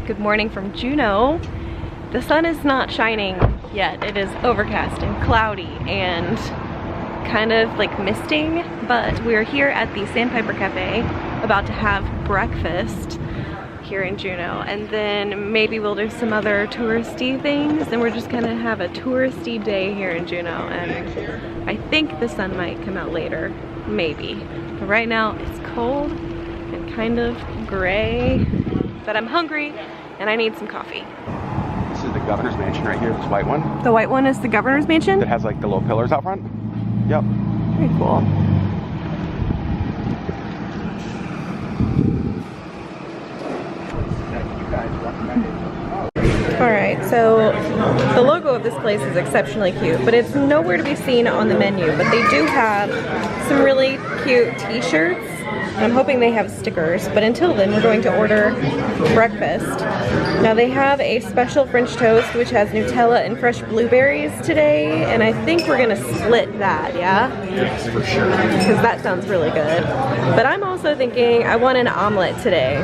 Good morning from Juneau. The sun is not shining yet. It is overcast and cloudy and kind of like misting, but we're here at the Sandpiper Cafe about to have breakfast here in Juneau, and then maybe we'll do some other touristy things, and we're just gonna have a touristy day here in Juneau, and I think the sun might come out later, maybe. But right now it's cold and kind of gray, but I'm hungry and I need some coffee. This is the governor's mansion right here, this white one. The white one is the governor's mansion? It has like the little pillars out front. Yep. Very cool. Alright, so the logo of this place is exceptionally cute, but it's nowhere to be seen on the menu. But they do have some really cute t-shirts. I'm hoping they have stickers, but until then we're going to order breakfast. Now they have a special French toast which has Nutella and fresh blueberries today, and I think we're gonna split that, yeah? Yes, for sure. Because that sounds really good. But I'm also thinking I want an omelet today.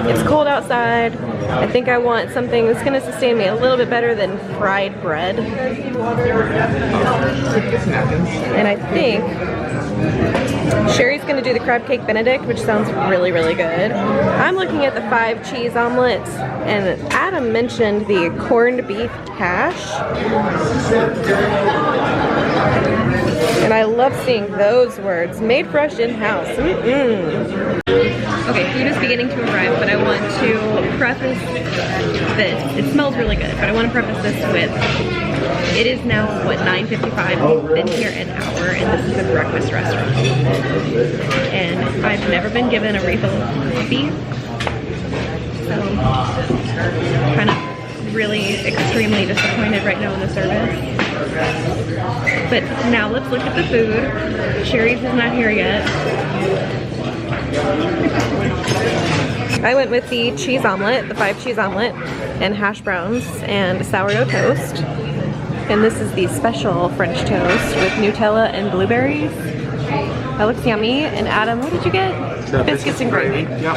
It's cold outside. I think I want something that's gonna sustain me a little bit better than fried bread. And I think Sherry's gonna do the crab cake benedict, which sounds really, really good. I'm looking at the 5 cheese omelets, and Adam mentioned the corned beef hash. And I love seeing those words, made fresh in-house. Okay, food is beginning to arrive, but I want to preface this. It smells really good, but I want to preface this with, it is now, what, 9:55? We've been here an hour, and this is a breakfast restaurant. And I've never been given a refill of coffee, so kind of really extremely disappointed right now in the service. But now let's look at the food. Sherry's is not here yet. I went with the cheese omelet, the 5 cheese omelet, and hash browns and sourdough toast. And this is the special French toast with Nutella and blueberries. That looks yummy. And Adam, what did you get? Biscuits and gravy. Yep.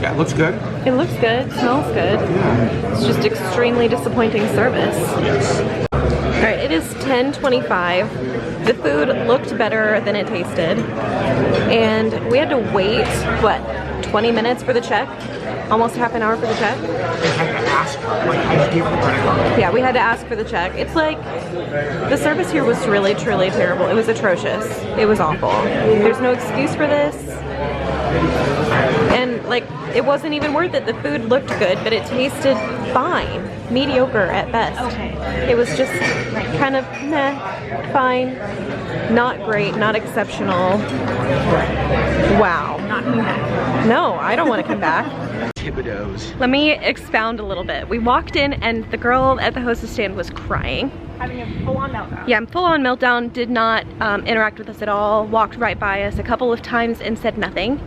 Yeah, it looks good. It looks good, smells good. Yeah. It's just extremely disappointing service. Yes. Alright, it is 10:25. The food looked better than it tasted. And we had to wait, what, 20 minutes for the check? Almost half an hour for the check? I had to ask, like, I gave the credit card. Yeah, we had to ask for the check. It's like, the service here was really, truly terrible. It was atrocious. It was awful. There's no excuse for this. And, like, it wasn't even worth it. The food looked good, but it tasted fine. Mediocre at best. Okay. It was just kind of meh, fine, not great, not exceptional. Wow. Not coming back. No, I don't want to come back. Thibodeau's. Let me expound a little bit. We walked in and the girl at the hostess stand was crying. Having a full-on meltdown. Yeah, full-on meltdown, did not interact with us at all, walked right by us a couple of times and said nothing.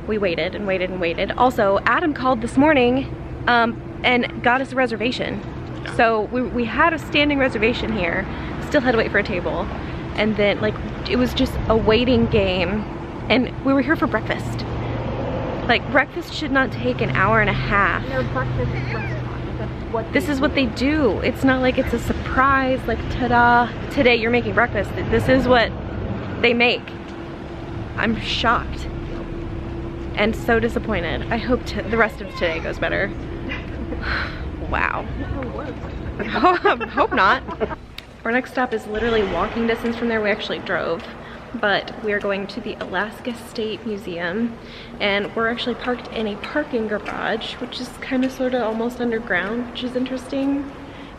We waited and waited and waited. Also, Adam called this morning and got us a reservation. Yeah. So we had a standing reservation here, still had to wait for a table. And then, like, it was just a waiting game. And we were here for breakfast. Like, breakfast should not take an hour and a half. They're breakfast restaurants. That's what this is what they do. It's not like it's a surprise, like, ta-da, today you're making breakfast. This is what they make. I'm shocked and so disappointed. I hope the rest of today goes better. Wow. Hope not. Our next stop is literally walking distance from there. We actually drove. But we are going to the Alaska State Museum, and we're actually parked in a parking garage, which is kind of sort of almost underground, which is interesting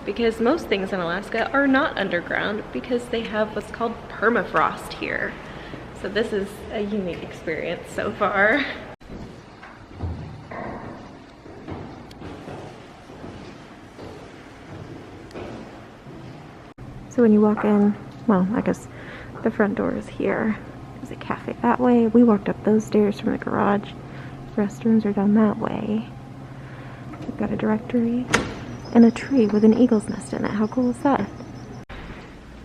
because most things in Alaska are not underground because they have what's called permafrost here. So this is a unique experience so far. So when you walk in, well, I guess the front door is here. There's a cafe that way. We walked up those stairs from the garage. Restrooms are down that way. We've got a directory and a tree with an eagle's nest in it. How cool is that?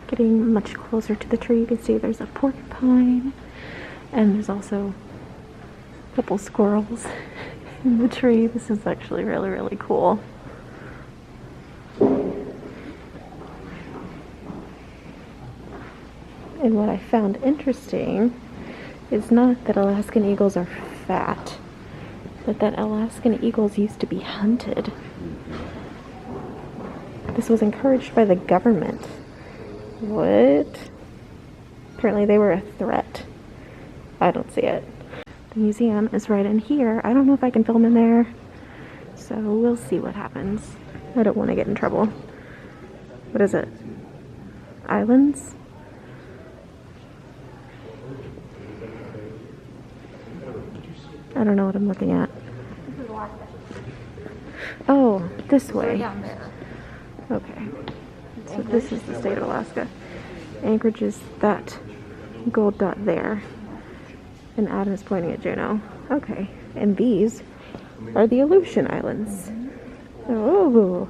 Getting much closer to the tree, you can see there's a porcupine, and there's also a couple squirrels in the tree. This is actually really, really cool. And what I found interesting is not that Alaskan eagles are fat, but that Alaskan eagles used to be hunted. This was encouraged by the government. What? Apparently they were a threat. I don't see it. The museum is right in here. I don't know if I can film in there, so we'll see what happens. I don't want to get in trouble. What is it? Islands? I don't know what I'm looking at. Oh, this way. Down there. Okay. So this is the state of Alaska. Anchorage is that gold dot there. And Adam is pointing at Juneau. Okay. And these are the Aleutian Islands. Oh,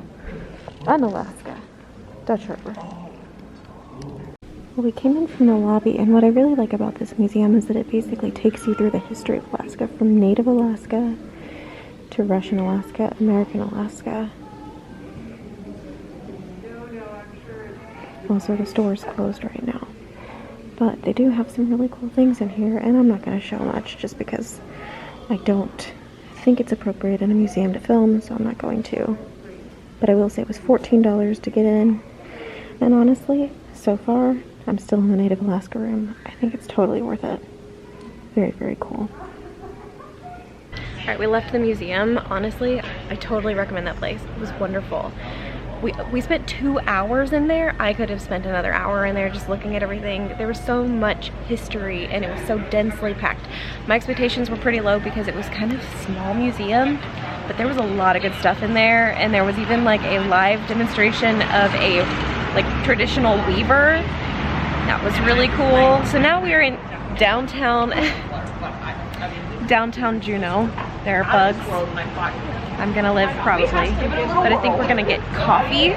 Unalaska. Dutch Harbor. Well, we came in from the lobby, and what I really like about this museum is that it basically takes you through the history of Alaska, from Native Alaska to Russian Alaska, American Alaska. Also, the store is closed right now, but they do have some really cool things in here, and I'm not going to show much just because I don't think it's appropriate in a museum to film, so I'm not going to. But I will say it was $14 to get in, and honestly, so far, I'm still in the Native Alaska room. I think it's totally worth it. Very, very cool. Alright, we left the museum. Honestly, I totally recommend that place. It was wonderful. We spent 2 hours in there. I could have spent another hour in there just looking at everything. There was so much history and it was so densely packed. My expectations were pretty low because it was kind of a small museum, but there was a lot of good stuff in there, and there was even like a live demonstration of a like traditional weaver. That was really cool. So now we are in downtown Juneau. There are bugs. I'm gonna live probably, but I think we're gonna get coffee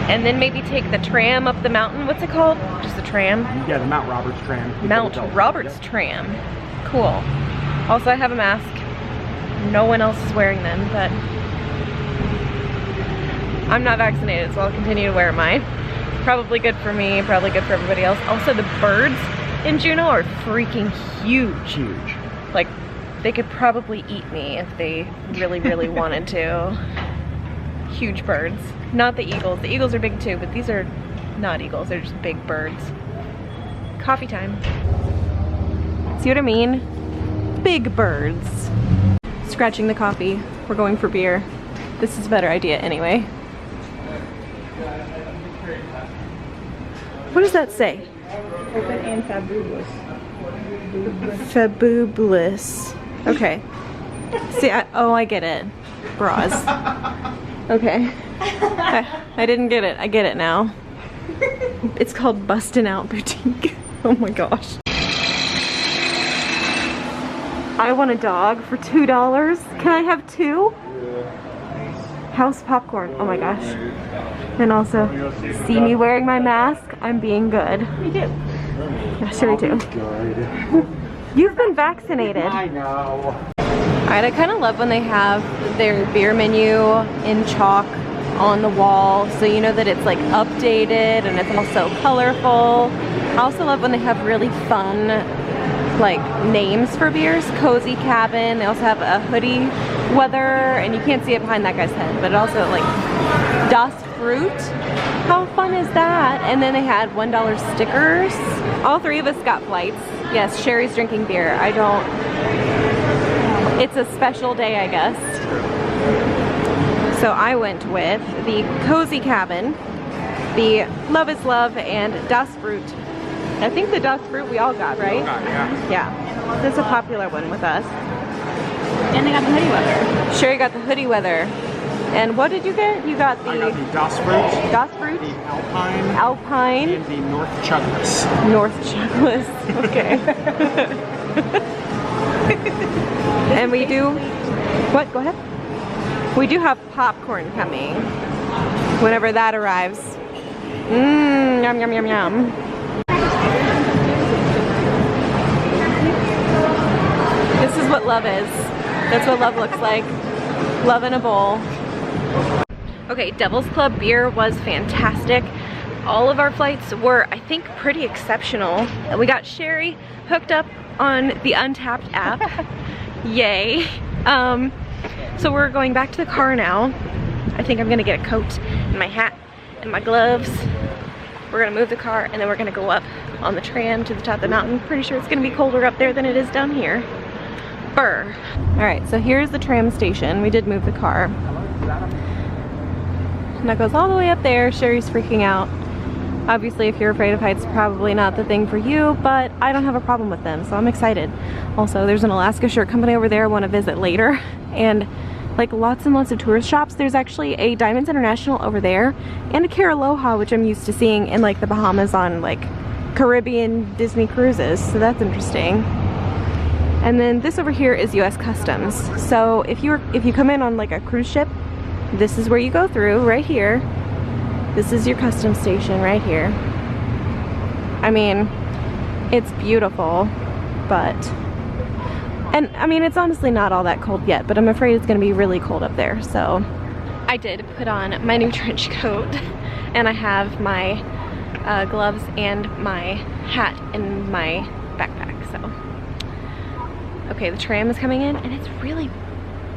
and then maybe take the tram up the mountain. What's it called? Just the tram? Yeah, the Mount Roberts tram. Mount Roberts tram. Cool. Also, I have a mask. No one else is wearing them, but I'm not vaccinated, so I'll continue to wear mine. Probably good for me, probably good for everybody else. Also, the birds in Juneau are freaking huge. Huge. Like, they could probably eat me if they really, really wanted to. Huge birds. Not the eagles. The eagles are big too, but these are not eagles. They're just big birds. Coffee time. See what I mean? Big birds. Scratching the coffee. We're going for beer. This is a better idea anyway. What does that say? Open and fabulous. Fabulous. Okay. See, I get it. Bras. Okay. I didn't get it. I get it now. It's called Bustin' Out Boutique. Oh my gosh. I want a dog for $2. Can I have 2? House popcorn. Oh my gosh. And also, see me wearing my mask? I'm being good. You do. Yeah, sure I do. Good. You've been vaccinated. I know. Alright, I kind of love when they have their beer menu in chalk on the wall, so you know that it's like updated and it's also colorful. I also love when they have really fun like names for beers. Cozy Cabin. They also have a Hoodie Weather, and you can't see it behind that guy's head, but also like Das Fruit. How fun is that? And then they had $1 stickers. All 3 of us got flights. Yes, Sherry's drinking beer. I don't... It's a special day, I guess. So I went with the Cozy Cabin, the Love is Love, and Das Fruit. I think the Das Fruit we all got, right? Yeah. Yeah. That's a popular one with us. And they got the hoodie weather. Sherry got the Hoodie Weather. And what did you get? You got the... I got the Das Fruit, Das Fruit, the Alpine, Alpine, and the North Chugless. North Chugless. Okay. And we do... What? Go ahead. We do have popcorn coming whenever that arrives. Mmm, yum, yum, yum, yum. This is what love is. That's what love looks like. Love in a bowl. Okay, Devil's Club beer was fantastic. All of our flights were, I think, pretty exceptional. And we got Sherry hooked up on the Untapped app. Yay. So we're going back to the car now. I think I'm gonna get a coat and my hat and my gloves. We're gonna move the car and then we're gonna go up on the tram to the top of the mountain. Pretty sure it's gonna be colder up there than it is down here. Brr. All right, so here's the tram station. We did move the car. And that goes all the way up there. Sherry's freaking out. Obviously, if you're afraid of heights, probably not the thing for you, but I don't have a problem with them, so I'm excited. Also, there's an Alaska shirt company over there I want to visit later, and like lots and lots of tourist shops. There's actually a Diamonds International over there, and a Caraloha, which I'm used to seeing in like the Bahamas on like Caribbean Disney cruises, so that's interesting. And then this over here is US Customs. So if you come in on like a cruise ship, this is where you go through, right here. This is your customs station right here. I mean, it's beautiful, but, and I mean, it's honestly not all that cold yet, but I'm afraid it's gonna be really cold up there, so. I did put on my new trench coat, and I have my gloves and my hat in my backpack, so. Okay, the tram is coming in, and it's really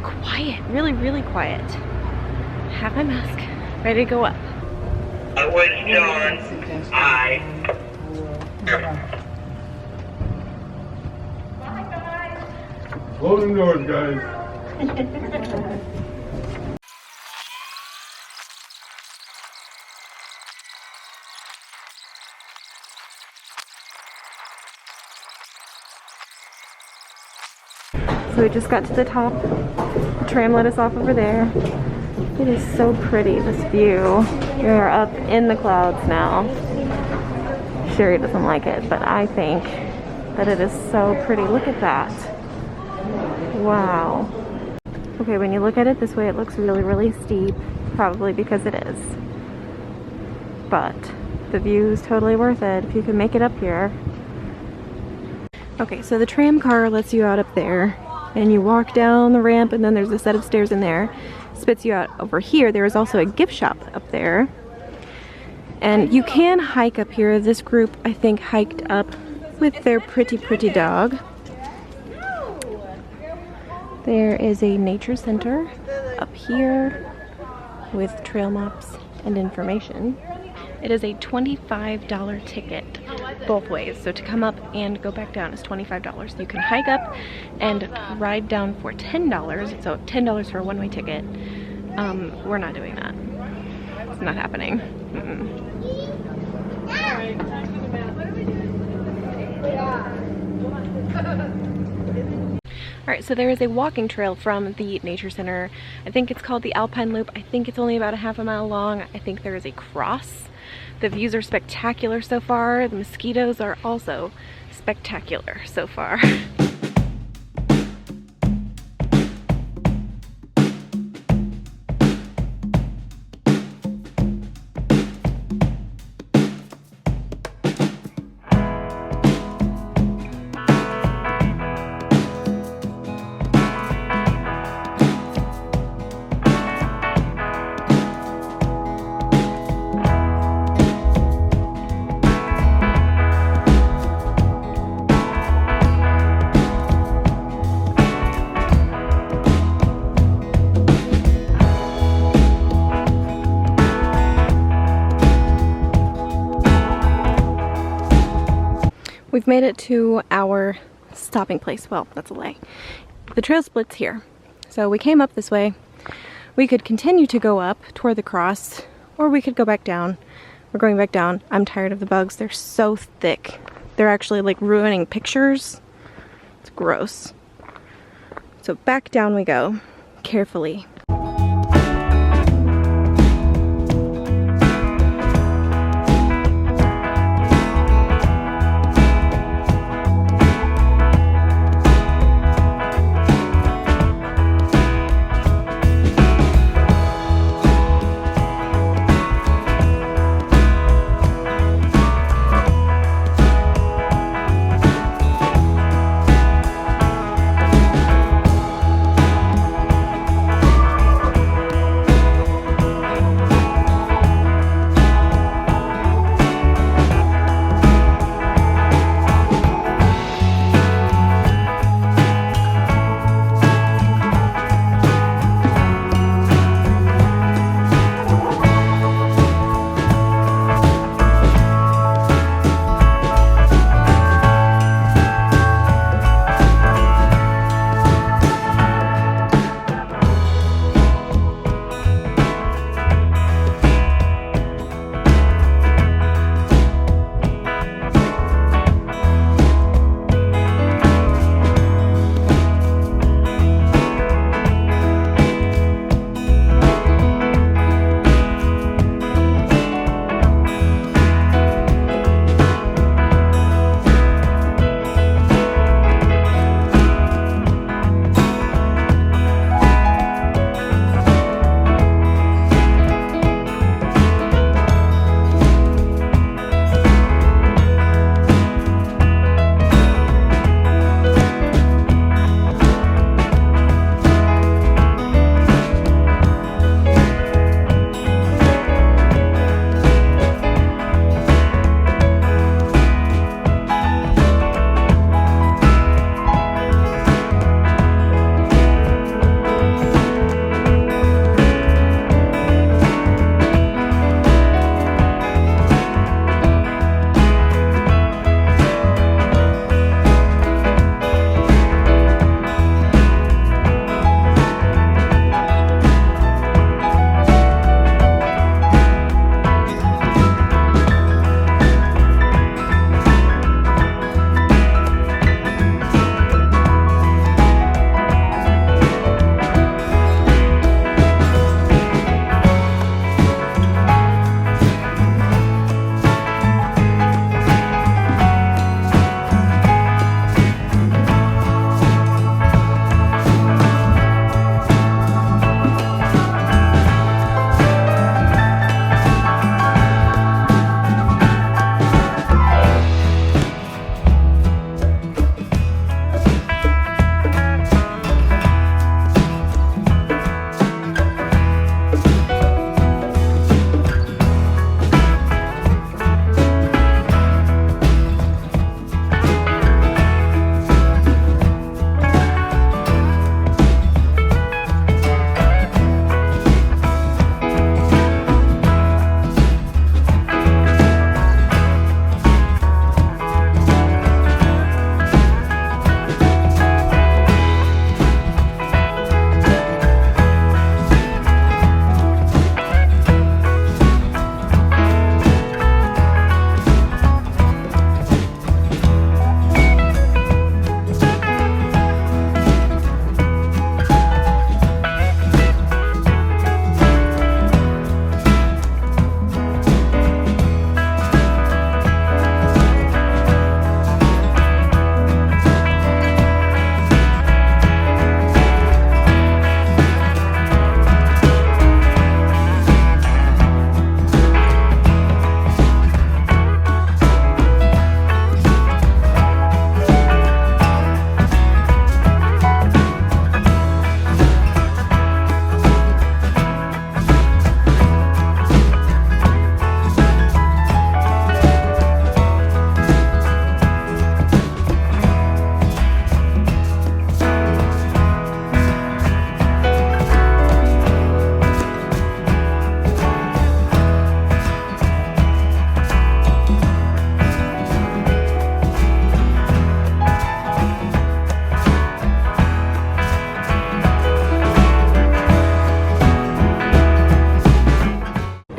quiet, really, really quiet. I have my mask, ready to go up. Was John, I. Close the doors, guys. So we just got to the top. The tram let us off over there. It is so pretty, this view. We are up in the clouds now. Sherry doesn't like it, but I think that it is so pretty. Look at that. Wow. Okay, when you look at it this way, it looks really, really steep, probably because it is. But the view is totally worth it if you can make it up here. Okay, so the tram car lets you out up there, and you walk down the ramp, and then there's a set of stairs in there. Spits you out over here. There is also a gift shop up there. And you can hike up here. This group, I think, hiked up with their pretty, pretty dog. There is a nature center up here with trail maps and information. It is a $25 ticket both ways. So to come up and go back down is $25. You can hike up and ride down for $10. So $10 for a one-way ticket. We're not doing that. It's not happening. Alright, so there is a walking trail from the nature center. I think it's called the Alpine Loop. I think it's only about a half a mile long. I think there is a cross. The views are spectacular so far. The mosquitoes are also spectacular so far. We've made it to our stopping place. Well, that's a lie. The trail splits here. So we came up this way. We could continue to go up toward the cross, or we could go back down. We're going back down. I'm tired of the bugs. They're so thick. They're actually like ruining pictures. It's gross. So back down we go, carefully.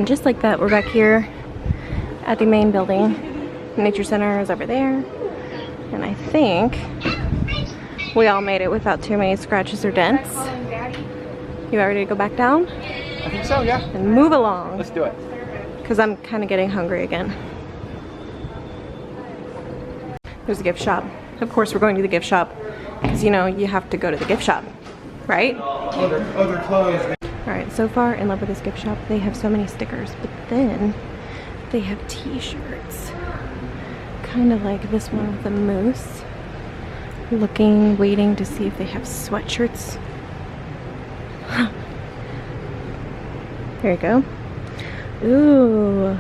And just like that, we're back here at the main building. Nature Center is over there. And I think we all made it without too many scratches or dents. You ready to go back down? I think so, yeah. And move along. Let's do it. Because I'm kind of getting hungry again. There's a gift shop. Of course we're going to the gift shop. Because you know, you have to go to the gift shop. Right? Other clothes. Alright, so far in love with this gift shop. They have so many stickers. But then they have t-shirts. Kind of like this one with a moose. Looking, waiting to see if they have sweatshirts. There you go. Ooh.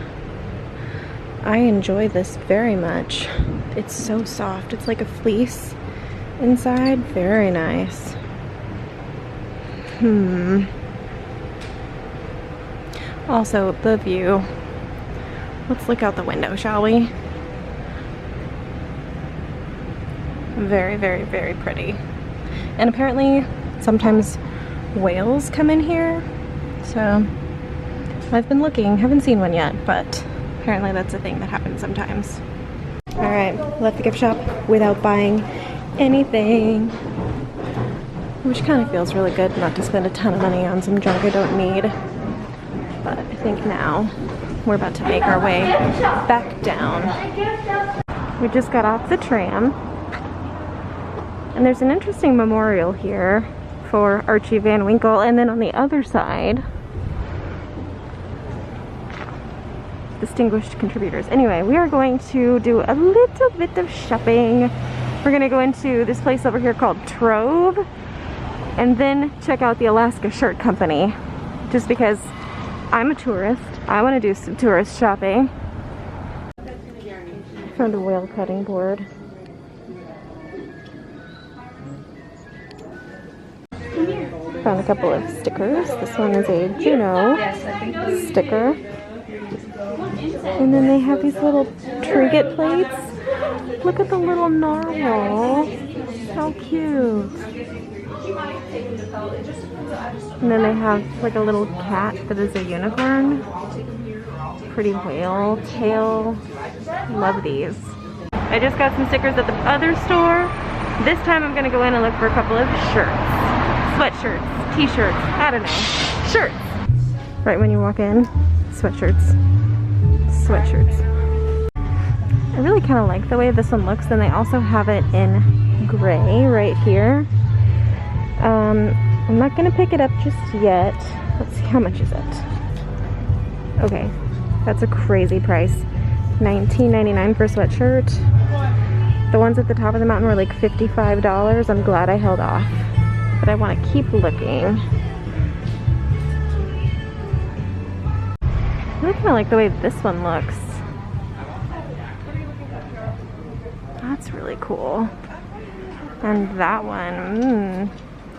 I enjoy this very much. It's so soft. It's like a fleece inside. Very nice. Also, the view. Let's look out the window, shall we? Very, very, very pretty. And apparently, sometimes whales come in here. So, I've been looking, haven't seen one yet, but apparently that's a thing that happens sometimes. Alright, left the gift shop without buying anything. Which kind of feels really good not to spend a ton of money on some junk I don't need. But I think now we're about to make our way back down. We just got off the tram. And there's an interesting memorial here for Archie Van Winkle. And then on the other side, distinguished contributors. Anyway, we are going to do a little bit of shopping. We're gonna go into this place over here called Trove and then check out the Alaska Shirt Company. Just because I'm a tourist, I want to do some tourist shopping. Found a whale cutting board. Found a couple of stickers. This one is a Juneau sticker. And then they have these little trinket plates. Look at the little narwhal. How cute. And then they have like a little cat that is a unicorn. Pretty whale tail. Love these. I just got some stickers at the other store. This time I'm gonna go in and look for a couple of shirts. Sweatshirts, t-shirts, I don't know. Shirts. Right when you walk in, sweatshirts. Sweatshirts. I really kind of like the way this one looks, and they also have it in gray right here. I'm not gonna pick it up just yet. Let's see, how much is it? Okay, that's a crazy price. $19.99 for a sweatshirt. The ones at the top of the mountain were like $55. I'm glad I held off, but I want to keep looking. I really kind of like the way this one looks. That's really cool. And that one,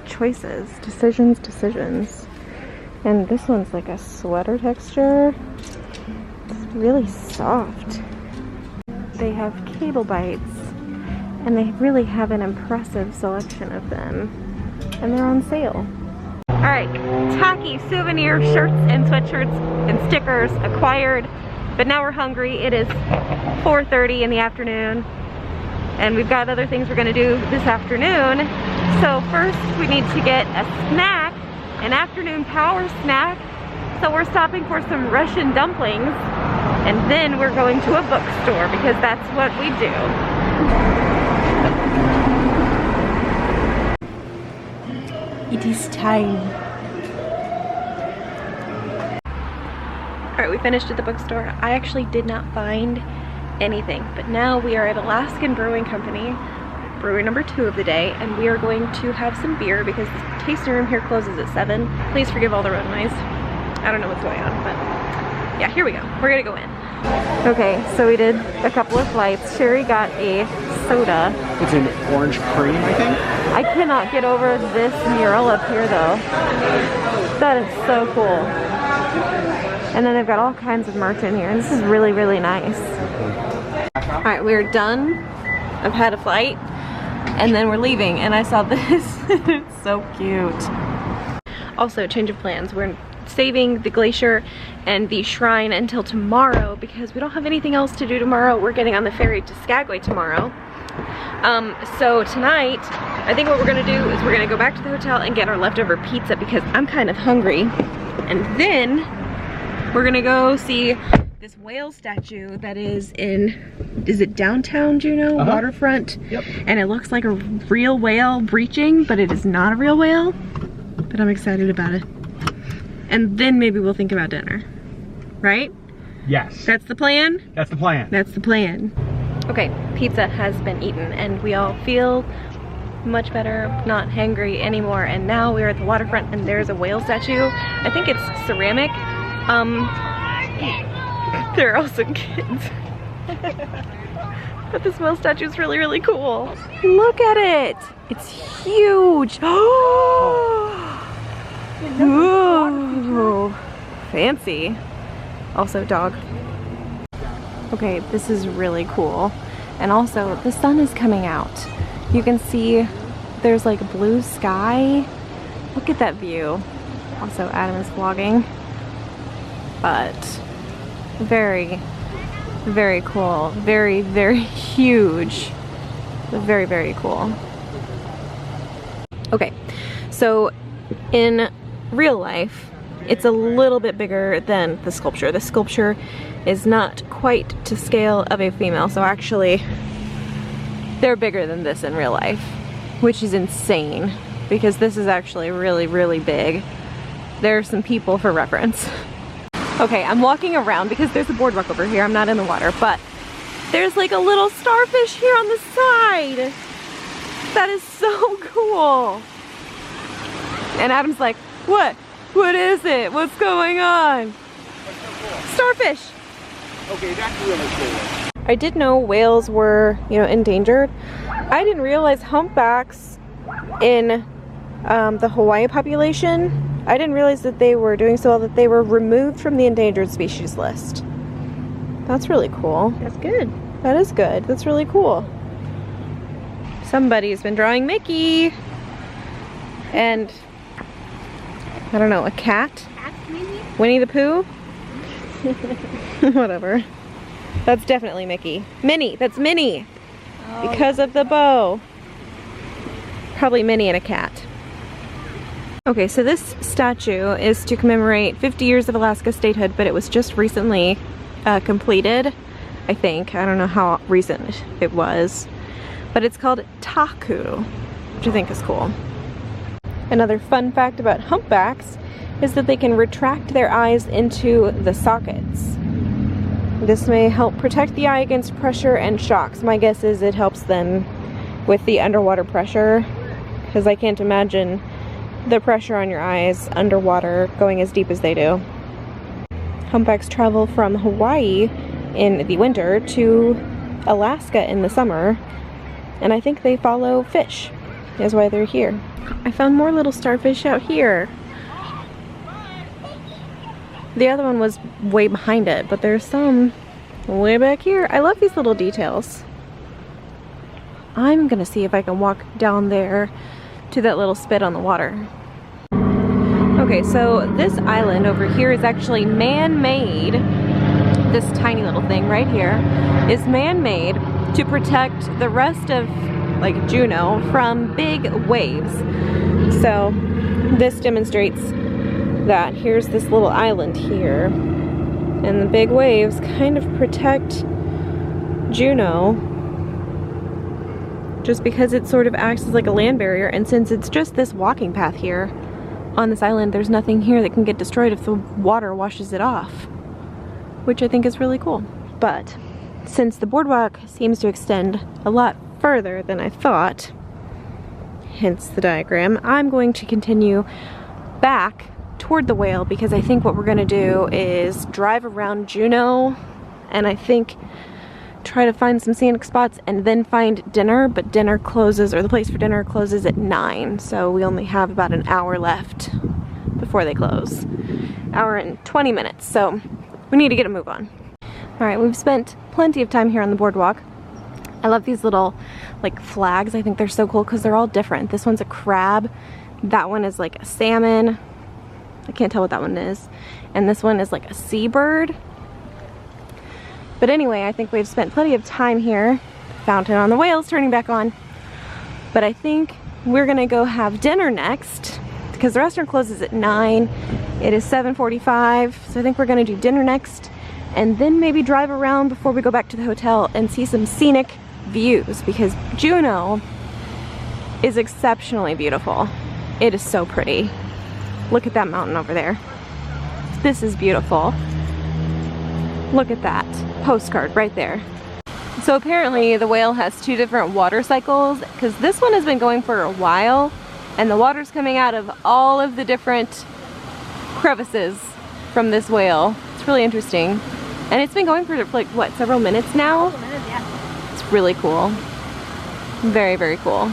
choices, decisions. And this one's like a sweater texture. It's really soft. They have cable bites, and they really have an impressive selection of them. And they're on sale. Alright, tacky souvenir shirts and sweatshirts and stickers acquired. But now we're hungry. It is 4:30 in the afternoon. And we've got other things we're gonna do this afternoon. So first we need to get a snack, an afternoon power snack. So we're stopping for some Russian dumplings. And then we're going to a bookstore because that's what we do. It is time. Alright, we finished at the bookstore. I actually did not find anything, but now we are at Alaskan Brewing Company, brewery number 2 of the day, and we are going to have some beer because the tasting room here closes at 7. Please forgive all the road noise. I don't know what's going on, but yeah, here we go. We're gonna go in. Okay, so we did a couple of flights. Sherry got a soda. It's an orange cream, I think. I cannot get over this mural up here though. That is so cool. And then they've got all kinds of merch in here, and this is really, really nice. Alright, we're done. I've had a flight, and then we're leaving, and I saw this. It's so cute. Also, change of plans. We're saving the glacier and the shrine until tomorrow because we don't have anything else to do tomorrow. We're getting on the ferry to Skagway tomorrow. So tonight, I think what we're gonna do is we're gonna go back to the hotel and get our leftover pizza because I'm kind of hungry. And then we're gonna go see this whale statue that is it downtown Juneau? Waterfront? Yep. And it looks like a real whale breaching, but it is not a real whale. But I'm excited about it. And then maybe we'll think about dinner. Right? Yes. That's the plan? That's the plan. That's the plan. Okay, pizza has been eaten and we all feel much better, not hangry anymore. And now we're at the waterfront and there's a whale statue. I think it's ceramic. There are also kids. But this whale statue is really, really cool. Look at it. It's huge. Ooh, fancy. Also dog. Okay, this is really cool. And also, the sun is coming out. You can see there's like blue sky. Look at that view. Also, Adam is vlogging. But very, very cool. Very, very huge. Very, very cool. Okay, so in real life, it's a little bit bigger than the sculpture. The sculpture is not quite to scale of a female, so actually they're bigger than this in real life, which is insane because this is actually really, really big. There are some people for reference. Okay, I'm walking around because there's a boardwalk over here. I'm not in the water, but there's like a little starfish here on the side. That is so cool. And Adam's like, what? What is it? What's going on? What's so cool? Starfish. Okay, that's really cool. I did know whales were, you know, endangered. I didn't realize humpbacks in the Hawaii population, I didn't realize that they were doing so well, that they were removed from the endangered species list. That's really cool. That's good. That is good. That's really cool. Somebody's been drawing Mickey. And, I don't know, a cat? Winnie the Pooh? Whatever. That's definitely Mickey. Minnie! That's Minnie! Oh. Because of the bow. Probably Minnie and a cat. Okay, so this statue is to commemorate 50 years of Alaska statehood, but it was just recently completed, I think. I don't know how recent it was. But it's called Taku, which I think is cool. Another fun fact about humpbacks is that they can retract their eyes into the sockets. This may help protect the eye against pressure and shocks. My guess is it helps them with the underwater pressure, because I can't imagine the pressure on your eyes underwater going as deep as they do. Humpbacks travel from Hawaii in the winter to Alaska in the summer, and I think they follow fish, is why they're here. I found more little starfish out here. The other one was way behind it, but there's some way back here. I love these little details. I'm gonna see if I can walk down there to that little spit on the water. Okay, so this island over here is actually man-made. This tiny little thing right here is man-made to protect the rest of like Juneau from big waves. So this demonstrates that here's this little island here, and the big waves kind of protect Juneau just because it sort of acts as like a land barrier, and since it's just this walking path here on this island, there's nothing here that can get destroyed if the water washes it off, which I think is really cool. But since the boardwalk seems to extend a lot further than I thought, hence the diagram, I'm going to continue back toward the whale because I think what we're gonna do is drive around Juneau and I think try to find some scenic spots and then find dinner, but dinner closes, or the place for dinner closes at 9, so we only have about an hour left before they close. Hour and 20 minutes, so we need to get a move on. Alright, we've spent plenty of time here on the boardwalk. I love these little like flags. I think they're so cool because they're all different. This one's a crab, that one is like a salmon. I can't tell what that one is. And this one is like a seabird. But anyway, I think we've spent plenty of time here. Fountain on the whales turning back on. But I think we're gonna go have dinner next because the restaurant closes at 9. It is 7:45, so I think we're gonna do dinner next and then maybe drive around before we go back to the hotel and see some scenic views because Juneau is exceptionally beautiful. It is so pretty. Look at that mountain over there. This is beautiful. Look at that postcard right there. So apparently the whale has 2 different water cycles because this one has been going for a while and the water's coming out of all of the different crevices from this whale. It's really interesting. And it's been going for like, what, several minutes now? Several minutes, yeah. It's really cool. Very, very cool.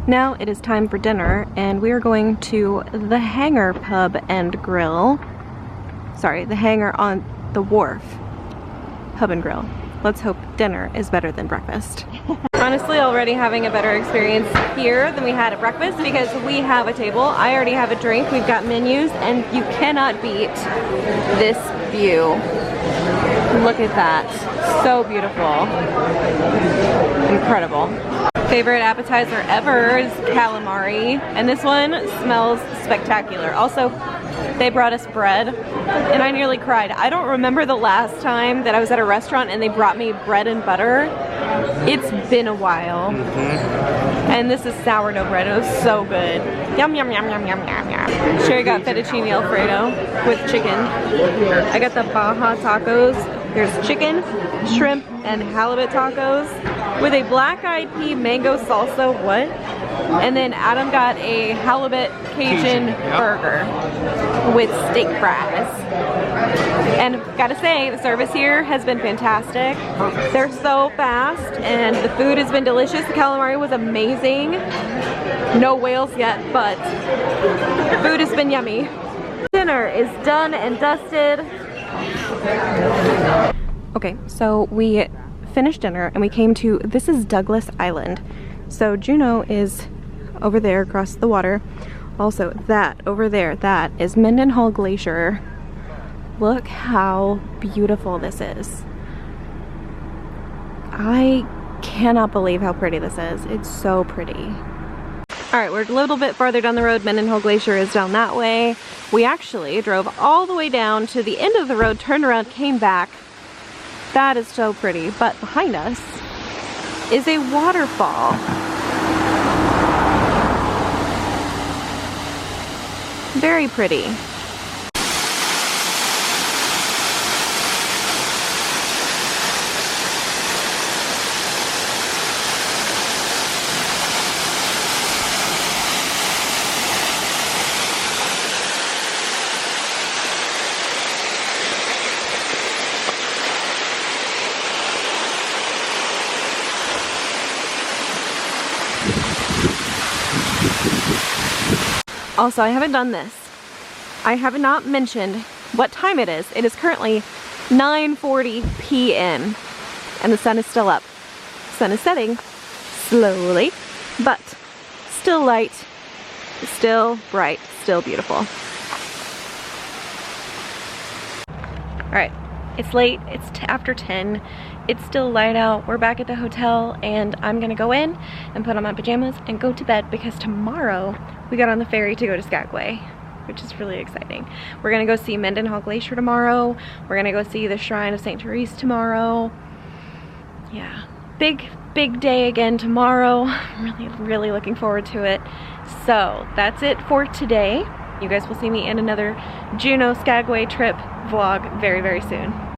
Now it is time for dinner and we are going to the Hangar Pub and Grill. Sorry, the Hangar on the Wharf Pub and Grill. Let's hope dinner is better than breakfast. Honestly, already having a better experience here than we had at breakfast because we have a table. I already have a drink. We've got menus and you cannot beat this view. Look at that. So beautiful. Incredible. Favorite appetizer ever is calamari, and this one smells spectacular. Also, they brought us bread, and I nearly cried. I don't remember the last time that I was at a restaurant and they brought me bread and butter. It's been a while. And this is sourdough bread. It was so good. Yum, yum, yum, yum, yum, yum, yum. Sherry got fettuccine Alfredo with chicken. I got the Baja tacos. There's chicken, shrimp, and halibut tacos with a black-eyed pea mango salsa. What? And then Adam got a halibut Cajun burger with steak fries. And gotta say, the service here has been fantastic. They're so fast and the food has been delicious. The calamari was amazing. No whales yet, but the food has been yummy. Dinner is done and dusted. Okay, so we finished dinner and we came to, this is Douglas Island. So Juneau is over there across the water. Also, that over there, that is Mendenhall Glacier. Look how beautiful this is. I cannot believe how pretty this is. It's so pretty. All right, we're a little bit farther down the road. Mendenhall Glacier is down that way. We actually drove all the way down to the end of the road, turned around, came back. That is so pretty. But behind us is a waterfall. Very pretty. Also, I haven't done this. I have not mentioned what time it is. It is currently 9:40 p.m. and the sun is still up. The sun is setting slowly, but still light, still bright, still beautiful. All right, it's late. It's after 10. It's still light out. We're back at the hotel and I'm gonna go in and put on my pajamas and go to bed because tomorrow we got on the ferry to go to Skagway, which is really exciting. We're gonna go see Mendenhall Glacier tomorrow. We're gonna go see the Shrine of St. Therese tomorrow. Yeah, big day again tomorrow. I'm really looking forward to it. So that's it for today. You guys will see me in another Juneau Skagway trip vlog very, very soon.